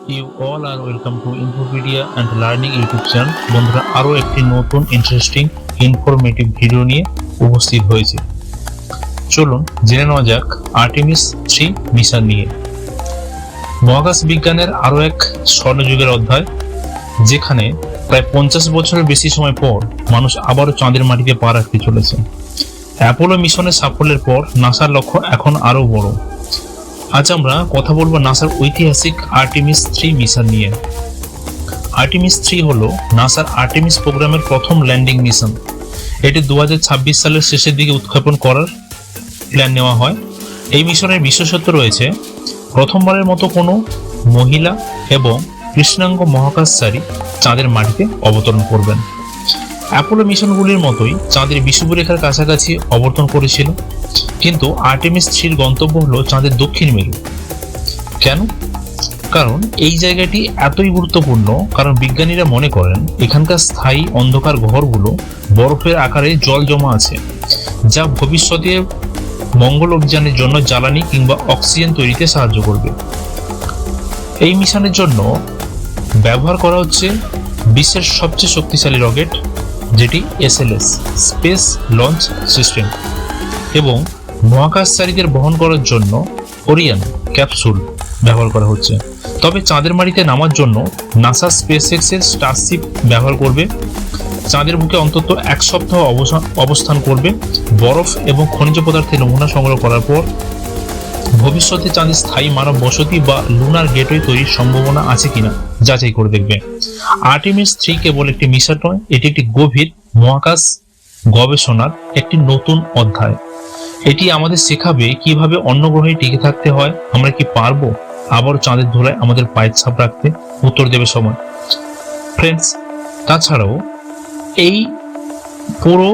You all are welcome to Infopedia and Learning YouTube channel. বন্ধুরা আরো একটি নতুন ইন্টারেস্টিং ইনফরমেটিভ ভিডিও নিয়ে উপস্থিত হয়েছে। চলুন জেনে নেওয়া যাক আর্টেমিস 3 মিশন নিয়ে। মহাকাশ বিজ্ঞানের আরো এক স্বর্ণযুগের অধ্যায়, যেখানে প্রায় 50 বছরের বেশি সময় পর মানুষ আবারও চাঁদের মাটিতে পা রাখতে চলেছে। অ্যাপোলো মিশনের সাফল্যের পর নাসার লক্ষ্য এখন আরো বড়। আজ আমরা কথা বলবো নাসার ঐতিহাসিক আর্টেমিস 3 মিশন নিয়ে। আর্টেমিস 3 হলো নাসার আর্টেমিস প্রোগ্রামের প্রথম ল্যান্ডিং মিশন। এটি 2026 সালের শেষের দিকে উৎক্ষেপণ করার প্ল্যান নেওয়া হয়। এই মিশনের বিশেষত্ব রয়েছে, প্রথমবারের মতো কোনো মহিলা এবং কৃষ্ণাঙ্গ মহাকাশচারী চাঁদের মাটিতে অবতরণ করবেন। অ্যাপোলো মিশনগুলির মতোই চাঁদের বিষুবরেখার কাছাকাছি অবতরণ করেছিল, কিন্তু আর্টেমিস 3 গন্তব্য হলো চাঁদের দক্ষিণ মেরু। কেন? কারণ এই জায়গাটি এতই গুরুত্বপূর্ণ কারণ বিজ্ঞানীরা মনে করেন এখানকার স্থায়ী অন্ধকার গহ্বরগুলো বরফের আকারে জল জমা আছে, যা ভবিষ্যতে মঙ্গল অভিযানের জন্য জ্বালানি কিংবা অক্সিজেন তৈরিতে সাহায্য করবে। এই মিশনের জন্য ব্যবহার করা হচ্ছে বিশ্বের সবচেয়ে শক্তিশালী রকেট, যেটি SLS স্পেস লঞ্চ সিস্টেম, এবং মহাকাশচারীদের বহন করার জন্য ওরিয়ন ক্যাপসুল ব্যবহার করা হচ্ছে। তবে চাঁদের মাটিতে নামার জন্য নাসা স্পেসএক্স এর স্টারশিপ ব্যবহার করবে। চাঁদের বুকে অন্তত 1 সপ্তাহ অবস্থান করবে, বরফ এবং খনিজ পদার্থের নমুনা সংগ্রহ করার পর ভবিষ্যতে চাঁদে স্থায়ী মানব বসতি বা লুনার গেটওয়ে তৈরির সম্ভাবনা আছে কিনা যাচাই করে দেখবে। আর্টেমিস 3 কেবল একটি মিশন নয়, এটি একটি গভীর মহাকাশ গবেষণার একটি নতুন অধ্যায়। এটি আমাদের শেখাবে কিভাবে অন্য গ্রহে টিকে থাকতে হয়। আমরা কি পারবো আবার চাঁদের ধুলায় আমাদের পায়ের ছাপ রাখতে? উত্তর দেবে সময়। ফ্রেন্ডস, তাছাড়াও এই পুরো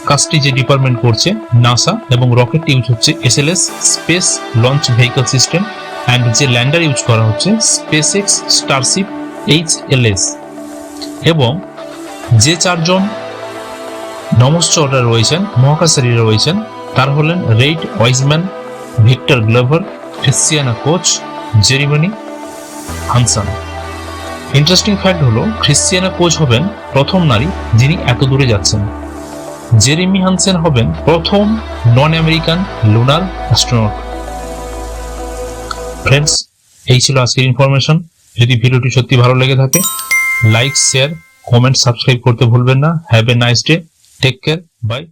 কাজটি যে ডিপার্টমেন্ট করছে নাসা, এবং রকেটটি ইউজ হচ্ছে SLS space launch vehicle system, and যে ল্যান্ডার ইউজ করা হচ্ছে স্পেসএক্স স্টারশিপ HLS, এবং যে 4 জন নমস্কাররা রয়েছেন, মহাকাশচারীরা রয়েছেন, তারা হলেন Reid Wiseman, Victor Glover, Christina Koch, Jeremy Hansen. Interesting fact হলো ক্রিশ্চিয়ানা কোচ হবেন প্রথম নারী যিনি এত দূরে যাচ্ছেন। জেরেমি হানসেন হবেন প্রথম নন আমেরিকান লুনার অ্যাস্ট্রোনট। ফ্রেন্ডস, এই ছিল আজকের ইনফরমেশন। যদি ভিডিওটি সত্যি ভালো লেগে থাকে, লাইক, শেয়ার, কমেন্ট, সাবস্ক্রাইব করতে ভুলবেন না। Have a nice day, take care, by.